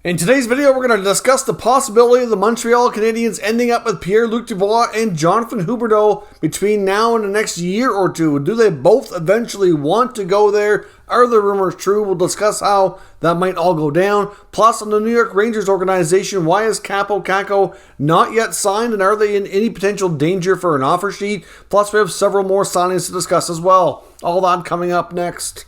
In today's video, we're going to discuss the possibility of the Montreal Canadiens ending up with Pierre-Luc Dubois and Jonathan Huberdeau between now and the next year or two. Do they both eventually want to go there? Are the rumors true? We'll discuss how that might all go down. Plus, on the New York Rangers organization, why is Kakko not yet signed, and are they in any potential danger for an offer sheet? Plus, we have several more signings to discuss as well. All that coming up next.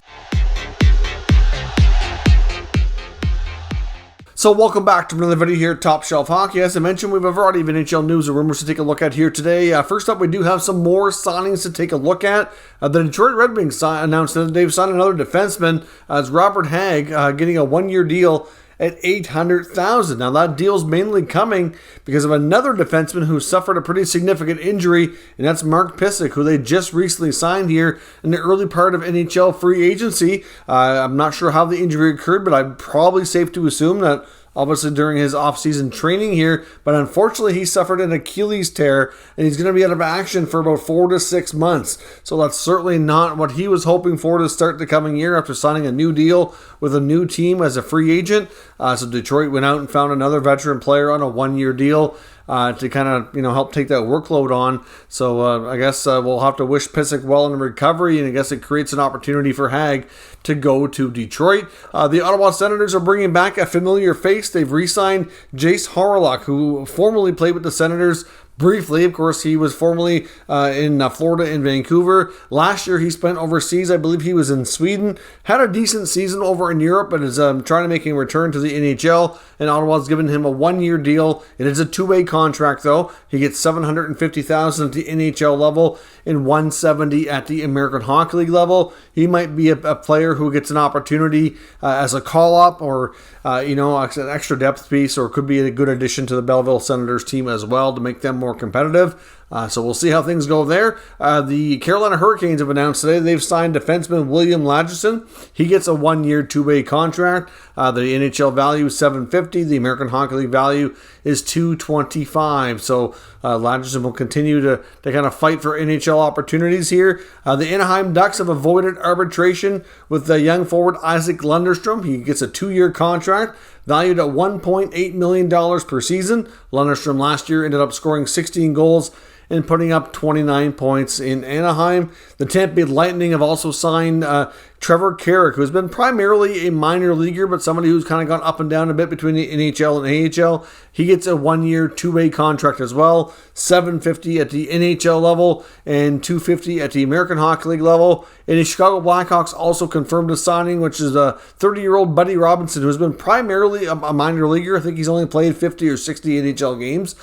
So welcome back to another video here at Top Shelf Hockey. As I mentioned, we have a variety of NHL news and rumors to take a look at here today. First up, we do have some more signings to take a look at. The Detroit Red Wings announced that they've signed another defenseman as Robert Hagg, getting a one-year deal at $800,000. Now that deal's mainly coming because of another defenseman who suffered a pretty significant injury, and that's Mark Pysyk, who they just recently signed here in the early part of NHL free agency. I'm not sure how the injury occurred, but I'm probably safe to assume that obviously during his off-season training here, but unfortunately he suffered an Achilles tear, and he's going to be out of action for about 4 to 6 months. So that's certainly not what he was hoping for to start the coming year after signing a new deal with a new team as a free agent. So Detroit went out and found another veteran player on a one-year deal to kind of help take that workload on. So I guess we'll have to wish Pysyk well in recovery, and I guess it creates an opportunity for Hagg to go to Detroit. The Ottawa Senators are bringing back a familiar face. They've re-signed Jace Horlock, who formerly played with the Senators briefly. Of course, he was formerly in Florida and Vancouver. Last year, he spent overseas. I believe he was in Sweden. Had a decent season over in Europe, but is trying to make a return to the NHL. And Ottawa's given him a one-year deal. It is a two-way contract, though. He gets $750,000 at the NHL level and $170,000 at the American Hockey League level. He might be a player who gets an opportunity as a call-up or an extra depth piece, or could be a good addition to the Belleville Senators team as well to make them more competitive. So we'll see how things go there. The Carolina Hurricanes have announced today they've signed defenseman William Lagesson. He gets a one-year, two-way contract. The NHL value is $750,000. The American Hockey League value is $225,000. So Lagesson will continue to kind of fight for NHL opportunities here. The Anaheim Ducks have avoided arbitration with the young forward Isaac Lunderstrom. He gets a 2-year contract valued at $1.8 million per season. Lunderstrom last year ended up scoring 16 goals and putting up 29 points in Anaheim. The Tampa Bay Lightning have also signed Trevor Carrick, who's been primarily a minor leaguer, but somebody who's kind of gone up and down a bit between the NHL and AHL. He gets a one-year, two-way contract as well, $750,000 at the NHL level and $250,000 at the American Hockey League level. And the Chicago Blackhawks also confirmed a signing, which is a 30-year-old Buddy Robinson, who has been primarily a minor leaguer. I think he's only played 50 or 60 NHL games.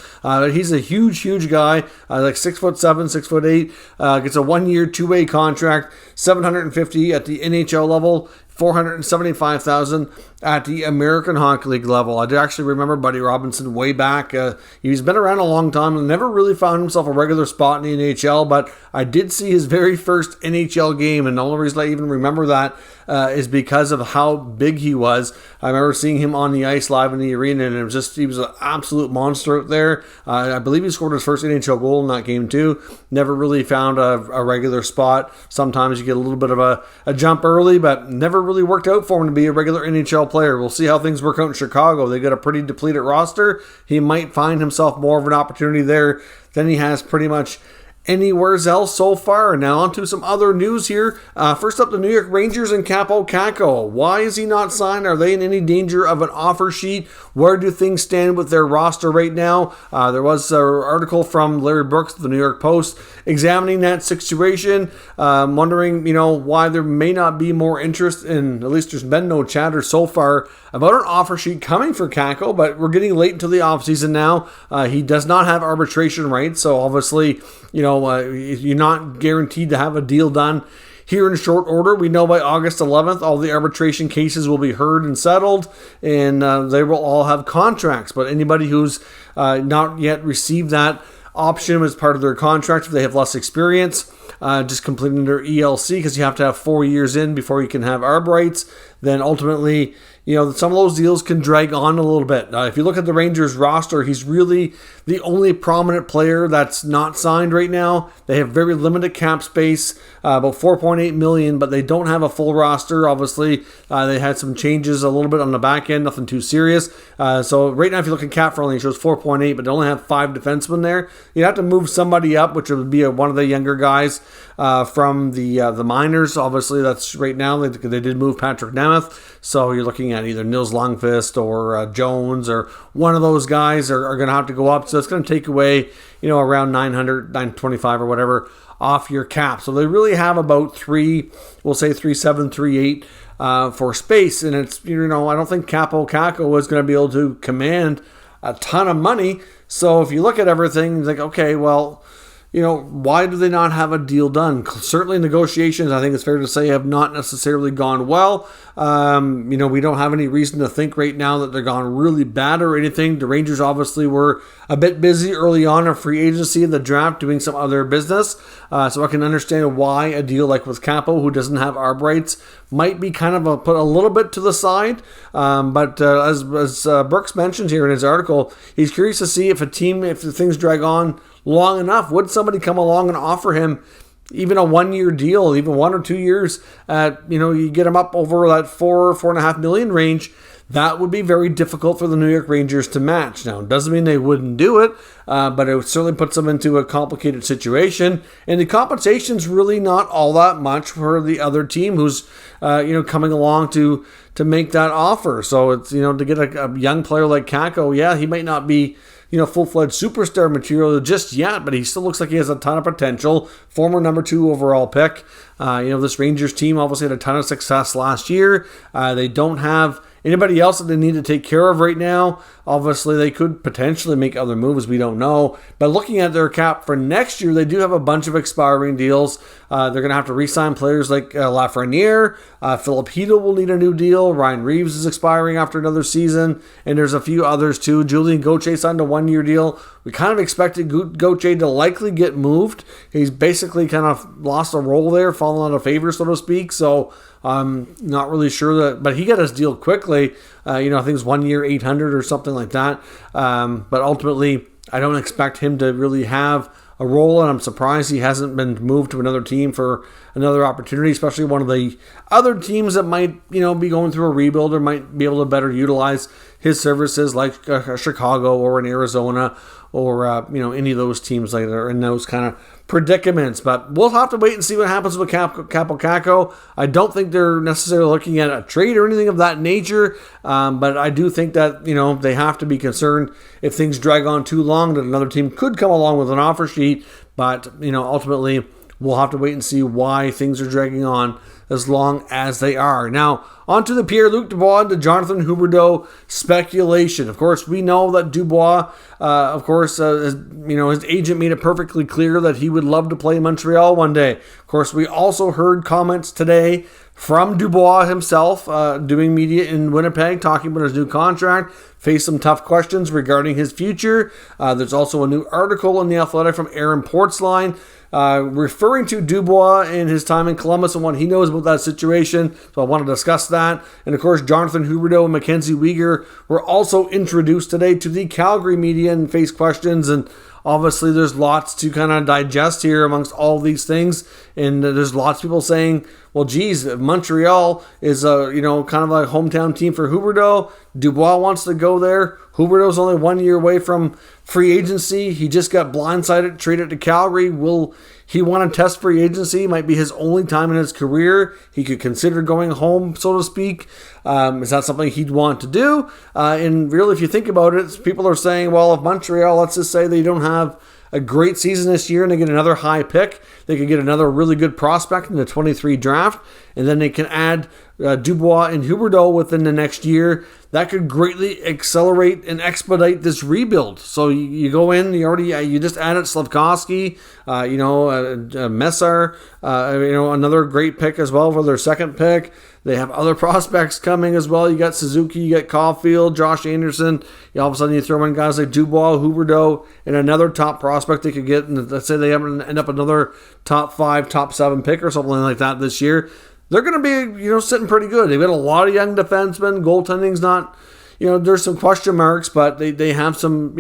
He's a huge guy, like 6'7", 6'8", gets a one-year, two-way contract, $750,000 at the NHL level, $475,000 at the American Hockey League level. I actually remember Buddy Robinson way back. He's been around a long time and never really found himself a regular spot in the NHL, but I did see his very first NHL game, and the only reason I even remember that is because of how big he was. I remember seeing him on the ice live in the arena, and he was an absolute monster out there. I believe he scored his first NHL goal in that game too. Never really found a regular spot. Sometimes you get a little bit of a jump early, but never really worked out for him to be a regular NHL player. We'll see how things work out in Chicago. They got a pretty depleted roster. He might find himself more of an opportunity there than he has pretty much anywhere else so far. Now on to some other news here. First up, the New York Rangers and Kakko. Why is he not signed? Are they in any danger of an offer sheet? Where do things stand with their roster right now? There was an article from Larry Brooks of the New York Post examining that situation, wondering why there may not be more interest in, at least there's been no chatter so far about an offer sheet coming for Kakko, but we're getting late into the offseason now. He does not have arbitration rights, so obviously you're not guaranteed to have a deal done here in short order. We know by August 11th, all the arbitration cases will be heard and settled, and they will all have contracts. But anybody who's not yet received that option as part of their contract, if they have less experience, just completing their ELC, because you have to have 4 years in before you can have arb rights, then ultimately some of those deals can drag on a little bit. If you look at the Rangers roster, he's really the only prominent player that's not signed right now. They have very limited cap space, about $4.8 million, but they don't have a full roster. Obviously, they had some changes a little bit on the back end, nothing too serious. So right now, if you look at cap friendly, it shows 4.8, but they only have 5 defensemen there. You have to move somebody up, which would be one of the younger guys from the minors. Obviously, that's right now. They did move Patrick Nemeth, so you're looking at either Nils Lundqvist or Jones, or one of those guys are going to have to go up. So it's going to take away, around 925 or whatever off your cap. So they really have about 3.7, 3.8 for space. And it's, I don't think Kakko is going to be able to command a ton of money. So if you look at everything, it's like, okay, well, why do they not have a deal done? Certainly negotiations, I think it's fair to say, have not necessarily gone well. We don't have any reason to think right now that they're gone really bad or anything. The Rangers obviously were a bit busy early on in free agency in the draft doing some other business. So I can understand why a deal like with Kakko, who doesn't have arb rights, might be kind of put a little bit to the side. But as Brooks mentioned here in his article, he's curious to see if things drag on long enough, would somebody come along and offer him even a 1-year deal, even 1 or 2 years at, you get him up over that $4.5 million range. That would be very difficult for the New York Rangers to match. Now, it doesn't mean they wouldn't do it, but it certainly puts them into a complicated situation. And the compensation's really not all that much for the other team who's, coming along to make that offer. So it's, to get a young player like Kakko, yeah, he might not be, full-fledged superstar material just yet, but he still looks like he has a ton of potential. Former number 2 overall pick. This Rangers team obviously had a ton of success last year. They don't have anybody else that they need to take care of right now. Obviously, they could potentially make other moves. We don't know. But looking at their cap for next year, they do have a bunch of expiring deals. They're going to have to re-sign players like Lafreniere. Philip Hedl will need a new deal. Ryan Reeves is expiring after another season. And there's a few others too. Julien Gauthier signed a 1-year deal. We kind of expected Gauthier to likely get moved. He's basically kind of lost a role there, fallen out of favor, so to speak. So I'm not really sure but he got his deal quickly. I think it's 1 year, 800 or something like that. But ultimately, I don't expect him to really have a role, and I'm surprised he hasn't been moved to another team for another opportunity, especially one of the other teams that might, be going through a rebuild or might be able to better utilize his services, like Chicago or in Arizona, or any of those teams that are in those kind of predicaments. But we'll have to wait and see what happens with Kakko. I don't think they're necessarily looking at a trade or anything of that nature, but I do think that they have to be concerned if things drag on too long that another team could come along with an offer sheet. But ultimately, we'll have to wait and see why things are dragging on as long as they are. Now, on to the Pierre-Luc Dubois and the Jonathan Huberdeau speculation. Of course, we know that Dubois, his agent made it perfectly clear that he would love to play in Montreal one day. Of course, we also heard comments today from Dubois himself, doing media in Winnipeg, talking about his new contract, faced some tough questions regarding his future. There's also a new article in The Athletic from Aaron Portzline, referring to Dubois and his time in Columbus and what he knows about that situation. So I want to discuss that. And of course, Jonathan Huberdeau and Mackenzie Weegar were also introduced today to the Calgary media and faced questions. And obviously, there's lots to kind of digest here amongst all these things. And there's lots of people saying, well, geez, Montreal is kind of a hometown team for Huberdeau. Dubois wants to go there. Huberdeau's only 1 year away from free agency. He just got blindsided, traded to Calgary. Will he want to test free agency? Might be his only time in his career. He could consider going home, so to speak. Is that something he'd want to do? And really, if you think about it, people are saying, well, if Montreal, let's just say they don't have a great season this year and they get another high pick, they could get another really good prospect in the 23 draft, and then they can add Dubois and Huberdeau within the next year. That could greatly accelerate and expedite this rebuild. So you go in, you just added Slavkovsky, Messar, another great pick as well for their second pick. They have other prospects coming as well. You got Suzuki, you got Caulfield, Josh Anderson. All of a sudden you throw in guys like Dubois, Huberdeau, and another top prospect they could get. And let's say they end up another top 5, top 7 pick or something like that this year. they're going to be, sitting pretty good. They've got a lot of young defensemen. Goaltending's not, there's some question marks, but they have some,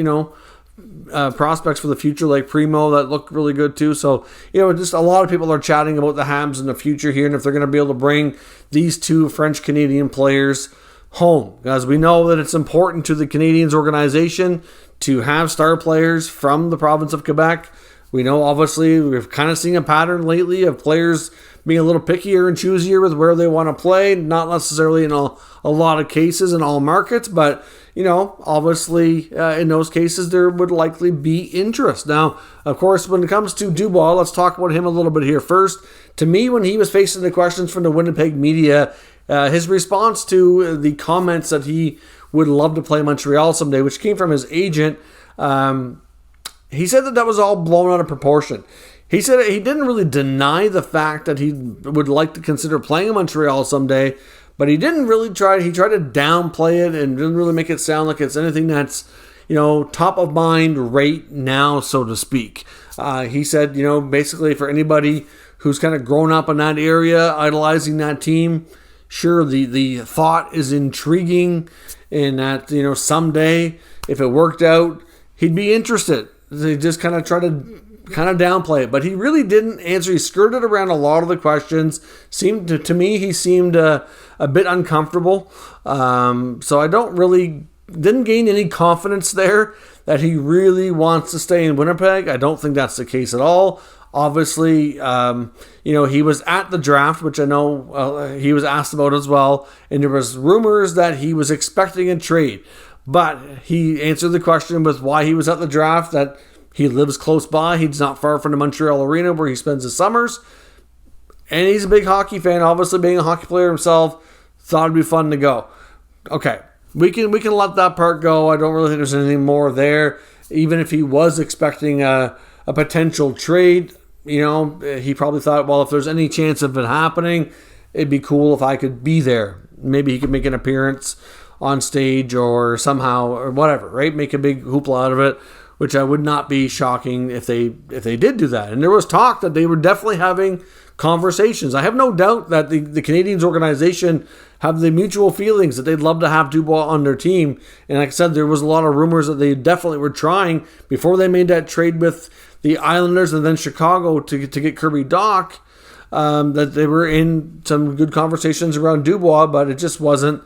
prospects for the future like Primo that look really good too. So, just a lot of people are chatting about the Habs in the future here and if they're going to be able to bring these two French-Canadian players home. Because we know that it's important to the Canadiens organization to have star players from the province of Quebec. We know, obviously, we've kind of seen a pattern lately of players being a little pickier and choosier with where they want to play. Not necessarily in a lot of cases in all markets, but, obviously, in those cases, there would likely be interest. Now, of course, when it comes to Dubois, let's talk about him a little bit here. First, to me, when he was facing the questions from the Winnipeg media, his response to the comments that he would love to play Montreal someday, which came from his agent, he said that was all blown out of proportion. He said he didn't really deny the fact that he would like to consider playing in Montreal someday, but he didn't really try. He tried to downplay it and didn't really make it sound like it's anything that's, top of mind right now, so to speak. He said, basically for anybody who's kind of grown up in that area, idolizing that team, sure, the thought is intriguing in that, someday, if it worked out, he'd be interested. They just kind of try to downplay it, but he really didn't answer. He skirted around a lot of the questions. To me, he seemed a bit uncomfortable. So I didn't gain any confidence there that he really wants to stay in Winnipeg. I don't think that's the case at all. Obviously, he was at the draft, which I know he was asked about as well, and there was rumors that he was expecting a trade. But he answered the question with why he was at the draft, that he lives close by. He's not far from the Montreal Arena where he spends his summers. And he's a big hockey fan, obviously being a hockey player himself. Thought it'd be fun to go. Okay, we can let that part go. I don't really think there's anything more there. Even if he was expecting a potential trade, he probably thought, well, if there's any chance of it happening, it'd be cool if I could be there. Maybe he could make an appearance on stage or somehow or whatever, right? Make a big hoopla out of it, which I would not be shocking if they did do that. And there was talk that they were definitely having conversations. I have no doubt that the Canadiens organization have the mutual feelings that they'd love to have Dubois on their team. And like I said, there was a lot of rumors that they definitely were trying before they made that trade with the Islanders and then Chicago to get Kirby Dach, that they were in some good conversations around Dubois, but it just wasn't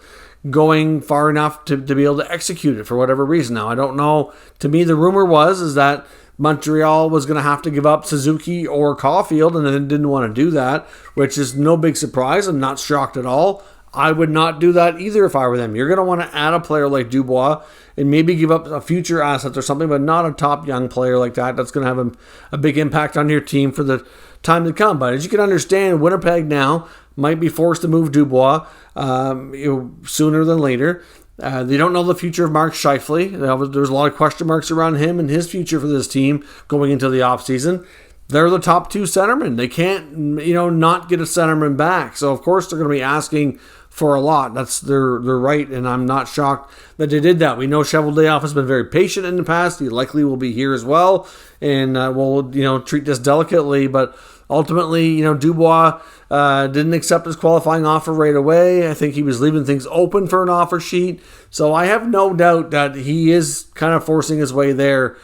going far enough to be able to execute it for whatever reason. Now, I don't know. To me, the rumor is that Montreal was going to have to give up Suzuki or Caulfield, and they didn't want to do that, which is no big surprise. I'm not shocked at all. I would not do that either if I were them. You're going to want to add a player like Dubois and maybe give up a future asset or something, but not a top young player like that. That's going to have a big impact on your team for the time to come. But as you can understand, Winnipeg now might be forced to move Dubois sooner than later. They don't know the future of Mark Scheifele. There's a lot of question marks around him and his future for this team going into the offseason. They're the top two centermen. They can't, not get a centerman back. So, of course, they're going to be asking for a lot. That's their right, and I'm not shocked that they did that. We know Cheveldayoff has been very patient in the past. He likely will be here as well, and we'll, treat this delicately. But ultimately, Dubois didn't accept his qualifying offer right away. I think he was leaving things open for an offer sheet. So I have no doubt that he is kind of forcing his way there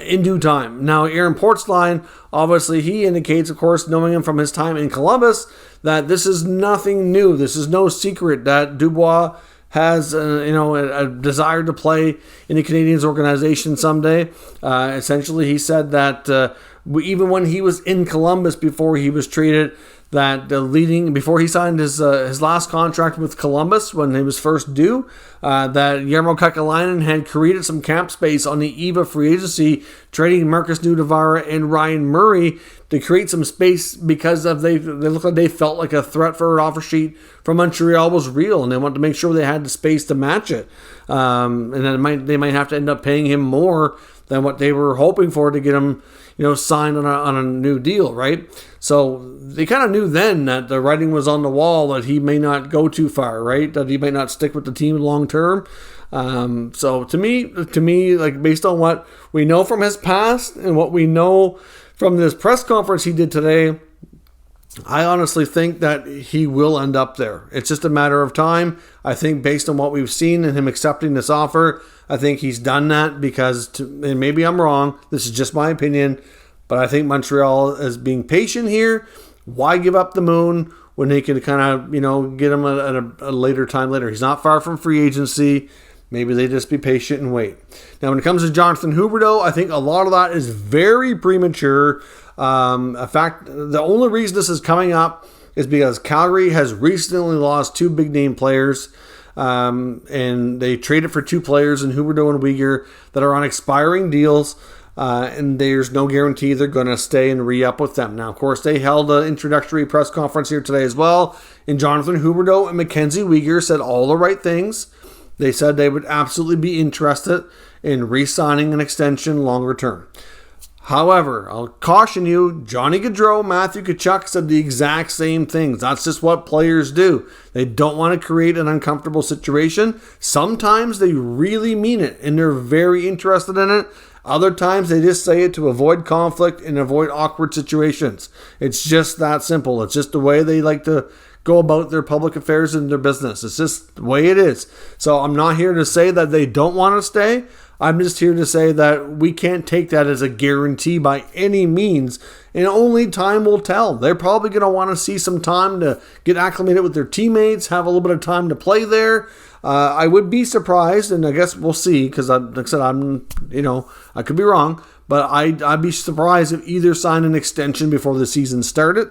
in due time. Now, Aaron Portzline, obviously, he indicates, of course, knowing him from his time in Columbus, that this is nothing new. This is no secret that Dubois has, a desire to play in the Canadiens organization someday. Essentially, he said that even when he was in Columbus before he was traded, that before he signed his last contract with Columbus when he was first due, that Jarmo Kekalainen had created some cap space on the eve of free agency, trading Marcus Nudavara and Ryan Murray to create some space because they looked like they felt like a threat for an offer sheet from Montreal was real, and they wanted to make sure they had the space to match it. And then they might have to end up paying him more than what they were hoping for to get him, signed on a new deal, right? So they kind of knew then that the writing was on the wall that he may not go too far, right? That he may not stick with the team long term. So to me, like based on what we know from his past and what we know from this press conference he did today, I honestly think that he will end up there. It's just a matter of time. I think based on what we've seen and him accepting this offer, I think he's done that because, and maybe I'm wrong, this is just my opinion, but I think Montreal is being patient here. Why give up the moon when they can kind of, get him at a later time later? He's not far from free agency. Maybe they just be patient and wait. Now, when it comes to Jonathan Huberdeau, I think a lot of that is very premature. In fact, the only reason this is coming up is because Calgary has recently lost two big-name players, and they traded for two players in Huberdeau and Auger that are on expiring deals, and there's no guarantee they're going to stay and re-up with them. Now, of course, they held an introductory press conference here today as well, and Jonathan Huberdeau and Mackenzie Weegar said all the right things. They said they would absolutely be interested in re-signing an extension longer term. However, I'll caution you, Johnny Gaudreau, Matthew Tkachuk said the exact same things. That's just what players do. They don't want to create an uncomfortable situation. Sometimes they really mean it, and they're very interested in it. Other times they just say it to avoid conflict and avoid awkward situations. It's just that simple. It's just the way they like to go about their public affairs and their business. It's just the way it is. So I'm not here to say that they don't want to stay. I'm just here to say that we can't take that as a guarantee by any means, and only time will tell. They're probably going to want to see some time to get acclimated with their teammates, have a little bit of time to play there. I would be surprised, and I guess we'll see, because like I said, I could be wrong, but I'd be surprised if either signed an extension before the season started.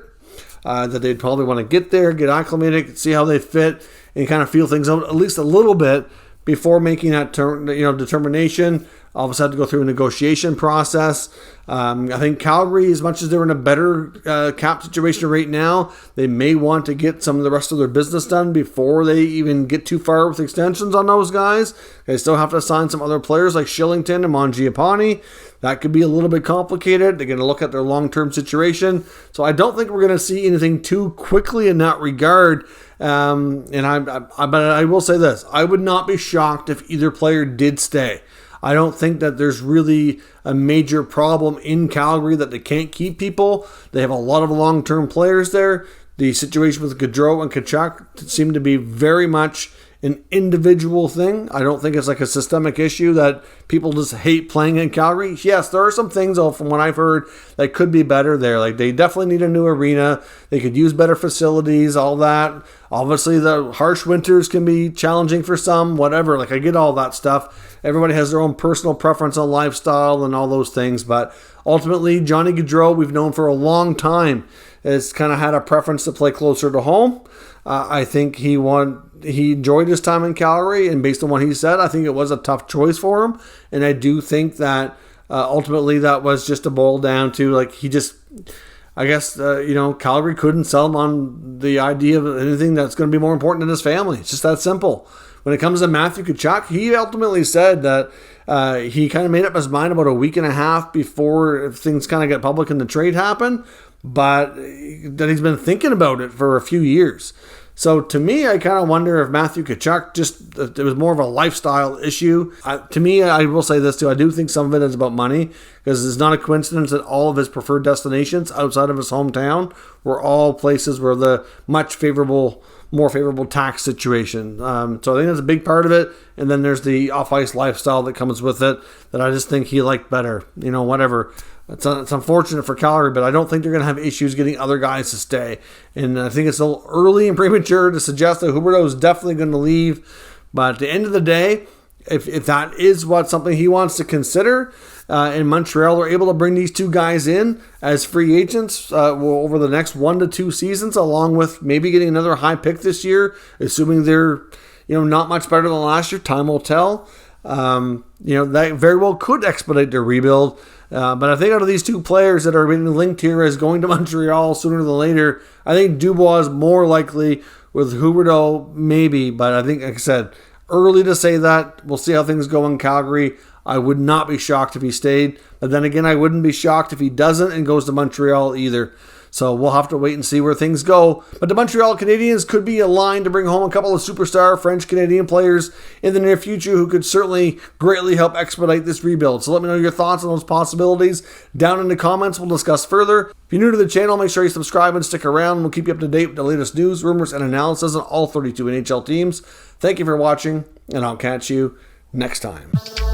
That they'd probably want to get there, get acclimated, see how they fit, and kind of feel things out at least a little bit before making that determination. Obviously had to go through a negotiation process. I think Calgary, as much as they're in a better cap situation right now, they may want to get some of the rest of their business done before they even get too far with extensions on those guys. They still have to sign some other players like Shillington and Mangiapane. That could be a little bit complicated. They're going to look at their long-term situation. So I don't think we're going to see anything too quickly in that regard. But I will say this. I would not be shocked if either player did stay. I don't think that there's really a major problem in Calgary that they can't keep people. They have a lot of long-term players there. The situation with Gaudreau and Tkachuk seem to be very much an individual thing. I don't think it's like a systemic issue that people just hate playing in Calgary. Yes, there are some things, though, from what I've heard, that could be better there. Like, they definitely need a new arena. They could use better facilities, all that. Obviously, the harsh winters can be challenging for some, whatever. Like, I get all that stuff. Everybody has their own personal preference on lifestyle and all those things. But ultimately, Johnny Gaudreau, we've known for a long time, has kind of had a preference to play closer to home. I think he enjoyed his time in Calgary, and based on what he said, I think it was a tough choice for him. And I do think that ultimately that was just to boil down to, like, Calgary couldn't sell him on the idea of anything that's going to be more important than his family. It's just that simple. When it comes to Matthew Tkachuk, he ultimately said that he kind of made up his mind about a week and a half before things kind of got public and the trade happened, but that he's been thinking about it for a few years. So to me, I kind of wonder if Matthew Tkachuk it was more of a lifestyle issue. To me, I will say this too. I do think some of it is about money, because it's not a coincidence that all of his preferred destinations outside of his hometown were all places where the more favorable tax situation. So I think that's a big part of it. And then there's the off-ice lifestyle that comes with it that I just think he liked better. Whatever. It's unfortunate for Calgary, but I don't think they're going to have issues getting other guys to stay. And I think it's a little early and premature to suggest that Huberdeau is definitely going to leave. But at the end of the day, if that is something he wants to consider, and Montreal are able to bring these two guys in as free agents over the next 1 to 2 seasons, along with maybe getting another high pick this year, assuming they're not much better than last year, time will tell. That very well could expedite their rebuild. But I think out of these two players that are being linked here as going to Montreal sooner than later, I think Dubois is more likely, with Huberdeau maybe. But I think, like I said, early to say that. We'll see how things go in Calgary. I would not be shocked if he stayed. But then again, I wouldn't be shocked if he doesn't and goes to Montreal either. So we'll have to wait and see where things go. But the Montreal Canadiens could be aligned to bring home a couple of superstar French-Canadian players in the near future who could certainly greatly help expedite this rebuild. So let me know your thoughts on those possibilities down in the comments. We'll discuss further. If you're new to the channel, make sure you subscribe and stick around. We'll keep you up to date with the latest news, rumors, and analysis on all 32 NHL teams. Thank you for watching, and I'll catch you next time.